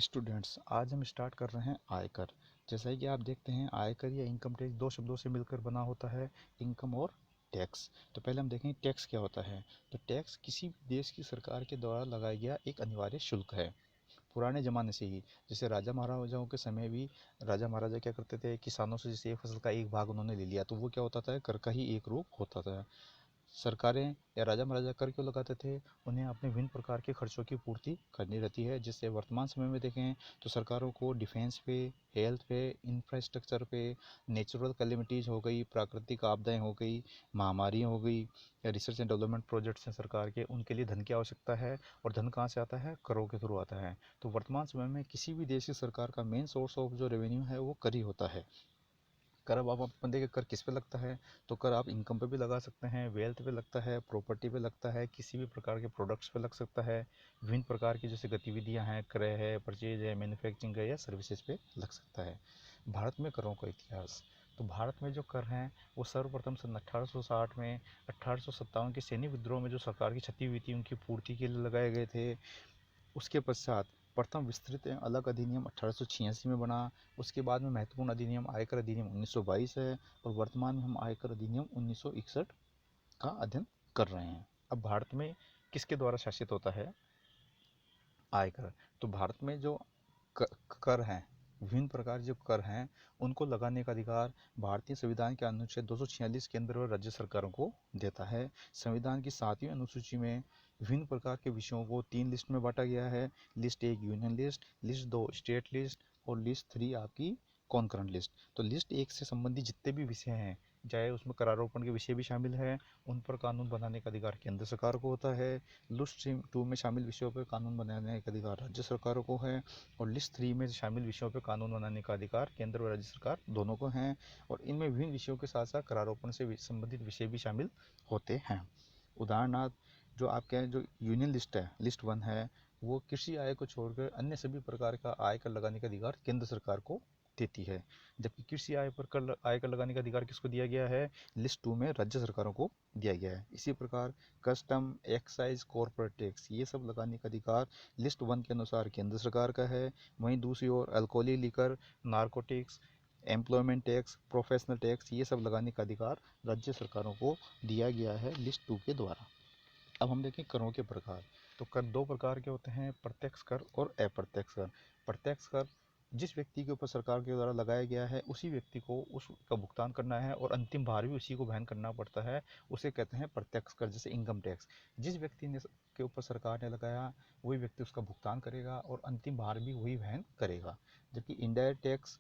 Students, आज हम start कर रहे हैं आयकर। जैसा कि आप देखते हैं, आयकर या इनकम टैक्स दो शब्दों से मिलकर बना होता है, इनकम और टैक्स। तो पहले हम देखें टैक्स क्या होता है। तो टैक्स किसी भी देश की सरकार के द्वारा लगाया गया एक अनिवार्य शुल्क है। पुराने ज़माने से ही, जैसे राजा महाराजाओं के समय भी राजा महाराजा क्या करते थे, किसानों से जैसे एक फसल का एक भाग उन्होंने ले लिया तो वो क्या होता था, कर का ही एक रूप होता था। सरकारें या राजा महाराजा कर क्यों लगाते थे, उन्हें अपने विभिन्न प्रकार के खर्चों की पूर्ति करनी रहती है। जिससे वर्तमान समय में देखें तो सरकारों को डिफेंस पे, हेल्थ पे, इंफ्रास्ट्रक्चर पे, नेचुरल कैलेमिटीज़ हो गई, प्राकृतिक आपदाएं हो गई, महामारियाँ हो गई, या रिसर्च एंड डेवलपमेंट प्रोजेक्ट्स हैं सरकार के, उनके लिए धन की आवश्यकता है। और धन कहाँ से आता है, करों के थ्रू आता है। तो वर्तमान समय में किसी भी देश की सरकार का मेन सोर्स ऑफ जो रेवेन्यू है वो कर ही होता है। कर अब आप अपन देखें, कर किस पे लगता है, तो कर आप इनकम पे भी लगा सकते हैं, वेल्थ पे लगता है, प्रॉपर्टी पे लगता है, किसी भी प्रकार के प्रोडक्ट्स पे लग सकता है। विभिन्न प्रकार की जैसे गतिविधियां हैं, क्रय है, परचेज है, मैन्युफैक्चरिंग है, या सर्विसेज पे लग सकता है। भारत में करों का इतिहास। तो भारत में जो कर हैं वो सर्वप्रथम सन 1860 में 1857 के सैन्य विद्रोह में जो सरकार की क्षति हुई थी उनकी पूर्ति के लिए लगाए गए थे। उसके पश्चात प्रथम विस्तृत एवं अलग अधिनियम 1886 में बना। उसके बाद में महत्वपूर्ण अधिनियम आयकर अधिनियम 1922 है, और वर्तमान में हम आयकर अधिनियम 1961 का अध्ययन कर रहे हैं। अब भारत में किसके द्वारा शासित होता है आयकर। तो भारत में जो कर हैं, विभिन्न प्रकार जो कर हैं उनको लगाने का अधिकार भारतीय संविधान के अनुच्छेद 246 के अंदर राज्य सरकारों को देता है। संविधान की 7वीं अनुसूची में विभिन्न प्रकार के विषयों को 3 लिस्ट में बांटा गया है। List 1 union list, list 2 state list, और लिस्ट 3 आपकी कॉन्करेंट लिस्ट। तो लिस्ट 1 से संबंधित जितने भी विषय हैं, चाहे उसमें करारोपण के विषय भी शामिल हैं, उन पर कानून बनाने का अधिकार केंद्र सरकार को होता है। लिस्ट 2 में शामिल विषयों पर कानून बनाने का अधिकार राज्य सरकारों को है, और लिस्ट 3 में शामिल विषयों पर कानून बनाने का अधिकार केंद्र और राज्य सरकार दोनों को हैं। और इनमें विभिन्न विषयों के साथ साथ करारोपण से संबंधित विषय भी शामिल होते हैं। उदाहरणार्थ, जो आपके जो यूनियन लिस्ट है, लिस्ट 1 है, वो कृषि आय को छोड़कर अन्य सभी प्रकार का आयकर लगाने का अधिकार केंद्र सरकार को देती है। जबकि कृषि आय पर कर आयकर लगाने का अधिकार किसको दिया गया है, लिस्ट 2 में राज्य सरकारों को दिया गया है। इसी प्रकार कस्टम, एक्साइज, कॉर्पोरेट टैक्स, ये सब लगाने का अधिकार लिस्ट 1 के अनुसार केंद्र सरकार का है। वहीं दूसरी ओर alcoholic liquor, narcotics, employment tax, professional tax, ये सब लगाने का अधिकार राज्य सरकारों को दिया गया है लिस्ट 2 के द्वारा। अब हम देखें करों के प्रकार। तो कर दो प्रकार के होते हैं, प्रत्यक्ष कर और अप्रत्यक्ष कर। प्रत्यक्ष कर जिस व्यक्ति के ऊपर सरकार के द्वारा लगाया गया है उसी व्यक्ति को उसका भुगतान करना है, और अंतिम भार भी उसी को वहन करना पड़ता है, उसे कहते हैं प्रत्यक्ष कर। जैसे इनकम टैक्स, जिस व्यक्ति ने के ऊपर सरकार ने लगाया वही व्यक्ति उसका भुगतान करेगा, और अंतिम भार भी वही वहन करेगा। जबकि इनडायरेक्ट टैक्स,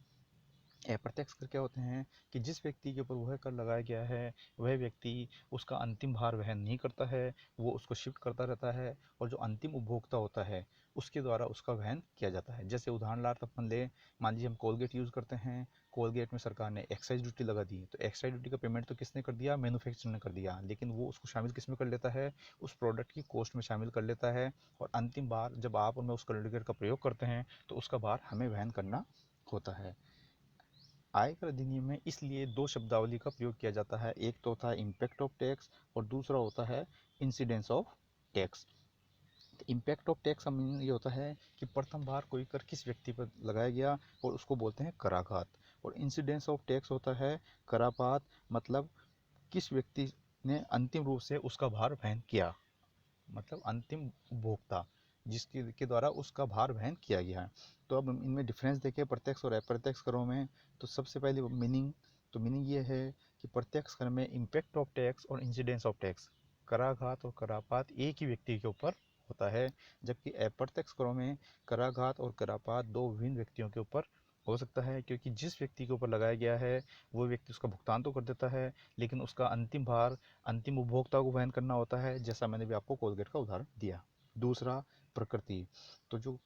अप्रत्यक्ष कर क्या होते हैं कि जिस व्यक्ति के ऊपर वह कर लगाया गया है वह व्यक्ति उसका अंतिम भार वहन नहीं करता है, वो उसको शिफ्ट करता रहता है, और जो अंतिम उपभोक्ता होता है उसके द्वारा उसका वहन किया जाता है। जैसे उदाहरणार्थ अपन ले, मान लीजिए हम कोलगेट यूज़ करते हैं, कोलगेट में सरकार ने एक्साइज ड्यूटी लगा दी, तो एक्साइज ड्यूटी का पेमेंट तो किसने कर दिया, मैन्युफैक्चरर ने कर दिया, लेकिन वो उसको शामिल किस में कर लेता है, उस प्रोडक्ट की कॉस्ट में शामिल कर लेता है। और अंतिम बार जब आप उनमें उस कोलगेट का प्रयोग करते हैं तो उसका भार हमें वहन करना होता है। आयकर अधिनियम में इसलिए दो शब्दावली का प्रयोग किया जाता है, एक तो होता है इम्पैक्ट ऑफ टैक्स और दूसरा होता है incidence of tax. Impact of tax का मीनिंग ये होता है कि प्रथम बार कोई कर किस व्यक्ति पर लगाया गया, और उसको बोलते हैं कराघात। और इंसिडेंस ऑफ टैक्स होता है करापात, मतलब किस व्यक्ति ने अंतिम रूप से उसका भार वहन किया, मतलब अंतिम उपभोक्ता जिसके के द्वारा उसका भार वहन किया गया है। तो अब हम इनमें डिफरेंस देखें प्रत्यक्ष और अप्रत्यक्ष करों में। तो सबसे पहले मीनिंग ये है कि प्रत्यक्ष कर में इम्पैक्ट ऑफ टैक्स और इंसिडेंस ऑफ टैक्स, कराघात और करापात एक ही व्यक्ति के ऊपर होता है। जबकि अप्रत्यक्ष करों में कराघात और करापात दो विभिन्न व्यक्तियों के ऊपर हो सकता है, क्योंकि जिस व्यक्ति के ऊपर लगाया गया है वो व्यक्ति उसका भुगतान तो कर देता है, लेकिन उसका अंतिम भार अंतिम उपभोक्ता को वहन करना होता है, जैसा मैंने भी आपको कोलगेट का उदाहरण दिया। दूसरा, प्रकृति। तो जो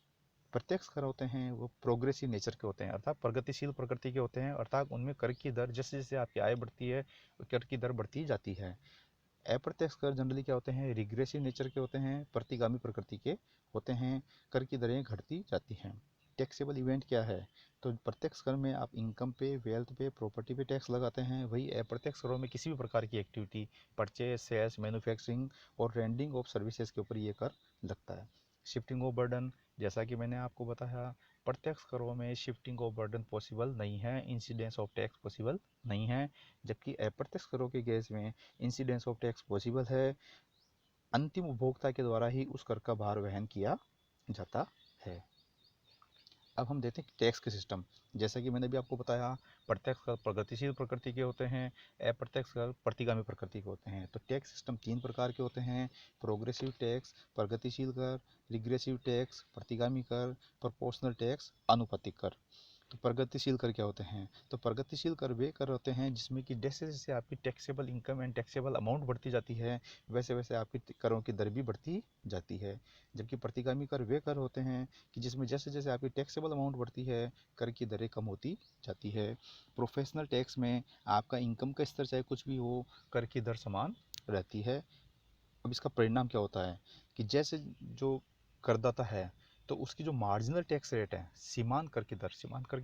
प्रत्यक्ष कर होते हैं वो प्रोग्रेसिव नेचर के होते हैं, अर्थात प्रगतिशील प्रकृति के होते हैं, अर्थात उनमें कर की दर जैसे जैसे आपकी आय बढ़ती है कर की दर बढ़ती जाती है। अप्रत्यक्ष कर जनरली क्या होते हैं, रिग्रेसिव नेचर के होते हैं, प्रतिगामी प्रकृति के होते हैं, कर की दरें घटती जाती हैं। टैक्सेबल इवेंट क्या है, तो प्रत्यक्ष कर में आप इनकम पे, वेल्थ पे, प्रॉपर्टी पे टैक्स लगाते हैं, वही अप्रत्यक्ष करों में किसी भी प्रकार की एक्टिविटी, परचेज, सेल्स, मैन्युफैक्चरिंग और रेंडिंग ऑफ सर्विसेज के ऊपर ये कर लगता है। शिफ्टिंग ऑफ बर्डन, जैसा कि मैंने आपको बताया, प्रत्यक्ष करों में शिफ्टिंग ऑफ बर्डन पॉसिबल नहीं है, इंसिडेंस ऑफ टैक्स पॉसिबल नहीं है, जबकि अप्रत्यक्ष करों के केस में इंसिडेंस ऑफ टैक्स पॉसिबल है। अंतिम उपभोक्ता के द्वारा ही उस कर का भार वहन किया जाता है। अब हम देखते हैं टैक्स के सिस्टम। जैसा कि मैंने भी आपको बताया, प्रत्यक्ष कर प्रगतिशील प्रकृति के होते हैं, अप्रत्यक्ष कर प्रतिगामी प्रकृति के होते हैं। तो टैक्स सिस्टम 3 प्रकार के होते हैं: प्रोग्रेसिव टैक्स, प्रगतिशील कर, रिग्रेसिव टैक्स, प्रतिगामी कर, प्रोपोर्शनल टैक्स, आनुपातिक कर। तो प्रगतिशील कर क्या होते हैं? तो प्रगतिशील कर वे कर होते हैं जिसमें कि जैसे जैसे आपकी taxable income and taxable amount बढ़ती जाती है, वैसे वैसे आपकी करों की दर भी बढ़ती जाती है। जबकि प्रतिगामी कर वे कर होते हैं कि जिसमें जैसे जैसे आपकी टैक्सेबल अमाउंट बढ़ती है, कर की दरें कम होती जाती है। प्रोफेशनल टैक्स में आपका इनकम का स्तर चाहे कुछ भी हो, कर की दर समान रहती है। अब इसका परिणाम क्या होता है कि जैसे जो करदाता है, तो उसकी जो मार्जिनल टैक्स रेट है, सीमांत कर की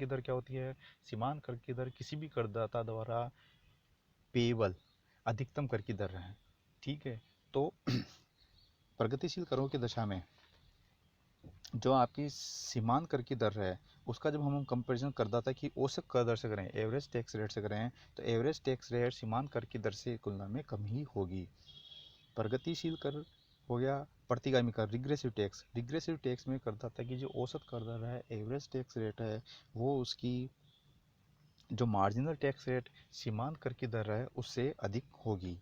दर क्या होती है? सीमांत कर की दर किसी भी करदाता द्वारा पेएबल अधिकतम कर की दर है। ठीक है। तो प्रगतिशील करों की दशा में जो आपकी सीमांत कर की दर है, उसका जब हम कंपैरिजन करदाता की औसत कर दर से करें, एवरेज टैक्स रेट से करें, तो एवरेज टैक्स रेट सीमांत कर की दर से तुलना में कम ही होगी। प्रगतिशील कर हो गया। प्रतिगामी कर, रिग्रेसिव टैक्स में करदाता की जो औसत कर दर है, एवरेज टैक्स रेट है, वो उसकी जो मार्जिनल टैक्स रेट सीमांत कर की दर है उससे अधिक होगी।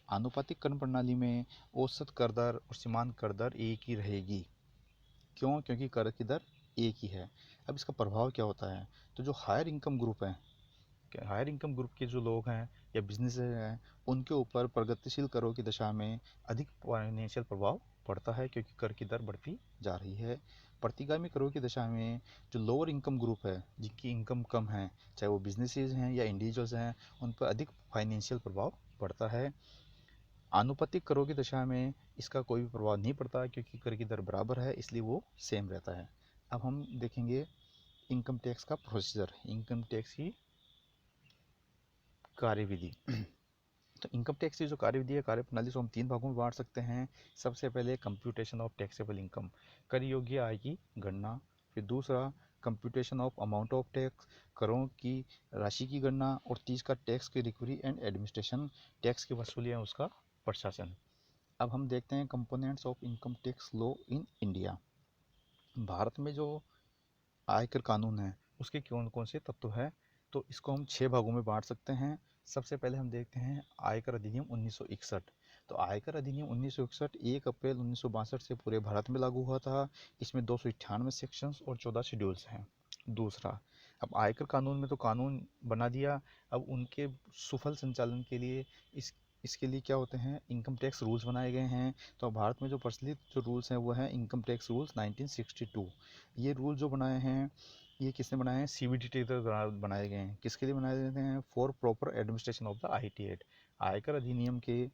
आनुपातिक कर प्रणाली में औसत कर दर और सीमांत कर दर एक ही रहेगी। क्यों? क्योंकि कर की दर एक ही है। अब इसका प्रभाव क्या होता है? तो जो हायर इनकम ग्रुप हैं, हायर इनकम ग्रुप के जो लोग हैं या बिजनेस हैं, उनके ऊपर प्रगतिशील करों की दशा में अधिक फाइनेंशियल प्रभाव पड़ता है, क्योंकि कर की दर बढ़ती जा रही है। प्रतिगामी करों की दशा में जो लोअर इनकम ग्रुप है, जिनकी इनकम कम है, चाहे वो बिजनेसेस हैं या इंडिविजुअल्स हैं, उन पर अधिक फाइनेंशियल प्रभाव पड़ता है। आनुपातिक करों की दशा में इसका कोई भी प्रभाव नहीं पड़ता, क्योंकि कर की दर बराबर है, इसलिए वो सेम रहता है। अब हम देखेंगे इनकम टैक्स का प्रोसीजर, इनकम टैक्स की कार्यविधि। तो इनकम टैक्स की जो कार्यविधि है, कार्यप्रणाली को हम 3 भागों में बांट सकते हैं। सबसे पहले कंप्यूटेशन ऑफ टैक्सेबल इनकम, कर योग्य आय की गणना। फिर दूसरा computation of amount of tax, करों की राशि की गणना। और तीसरा टैक्स की रिकवरी एंड एडमिनिस्ट्रेशन, टैक्स की वसूली है उसका प्रशासन। अब हम देखते हैं components of income tax law in India. Bharat में जो आयकर कानून है, उसके कौन कौन से तत्व हैं? तो इसको हम 6 भागों में बांट सकते हैं। सबसे पहले हम देखते हैं आयकर अधिनियम 1961। तो आयकर अधिनियम 1961 1 अप्रैल 1962 से पूरे भारत में लागू हुआ था। इसमें 298 सेक्शंस और 14 शेड्यूल्स हैं। दूसरा, अब आयकर कानून में तो कानून बना दिया, अब उनके सुफल संचालन के लिए इसके लिए क्या होते हैं? इनकम टैक्स रूल्स बनाए गए हैं। तो भारत में जो प्रचलित जो रूल्स हैं वो हैं इनकम टैक्स रूल्स 1962। ये रूल जो बनाए हैं, ये किसने बनाए हैं? सीबीडी के द्वारा बनाए गए हैं। किसके लिए बनाए जाते हैं? For proper administration of the IT act, आयकर अधिनियम के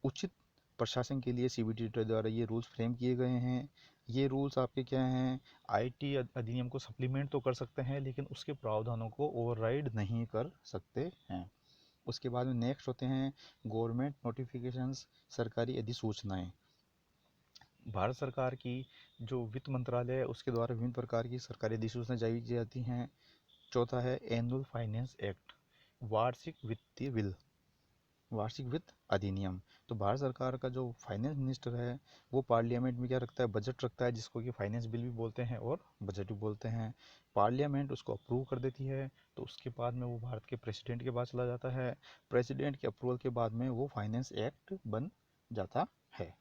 उचित प्रशासन के लिए सीबीडी द्वारा ये रूल्स फ्रेम किए गए हैं। ये रूल्स आपके क्या हैं? आईटी अधिनियम को सप्लीमेंट तो कर सकते हैं, लेकिन उसके प्रावधानों को ओवरराइड नहीं कर सकते हैं। उसके बाद में नेक्स्ट होते हैं गवर्नमेंट नोटिफिकेशंस, सरकारी अधिसूचनाएं। भारत सरकार की जो वित्त मंत्रालय है, उसके द्वारा विभिन्न प्रकार की सरकारी अधिसूचनाएं जारी की जाती हैं। चौथा है एनुअल फाइनेंस एक्ट, वार्षिक वित्तीय बिल, वार्षिक वित्त अधिनियम। तो भारत सरकार का जो फाइनेंस मिनिस्टर है, वो पार्लियामेंट में क्या रखता है? बजट रखता है, जिसको कि फाइनेंस बिल भी बोलते हैं और बजट भी बोलते हैं। पार्लियामेंट उसको अप्रूव कर देती है, तो उसके बाद में वो भारत के प्रेसिडेंट के पास चला जाता है। प्रेसिडेंट के अप्रूवल के बाद में वो फाइनेंस एक्ट बन जाता है।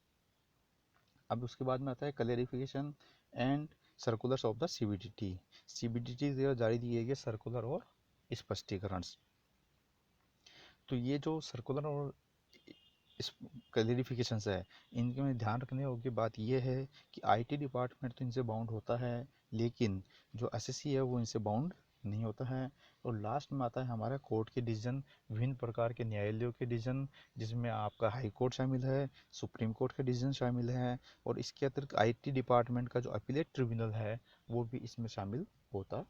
अब उसके बाद में आता है clarification and circulars of the CBDT. CBDT द्वारा जारी किए गए सर्कुलर और स्पष्टीकरण। तो ये जो सर्कुलर और इस क्लैरिफिकेशंस है, इनके में ध्यान रखने योग्य बात यह है कि आईटी डिपार्टमेंट तो इनसे बाउंड होता है, लेकिन जो एसएससी है वो इनसे बाउंड नहीं होता है। और लास्ट में आता है हमारा कोर्ट के डिसीजन, विभिन्न प्रकार के न्यायालयों के डिसीजन, जिसमें आपका हाई कोर्ट शामिल है, सुप्रीम कोर्ट के डिसीजन शामिल है, और इसके अतिरिक्त आईटी डिपार्टमेंट का जो अपीलेट ट्रिब्यूनल है वो भी इसमें शामिल होता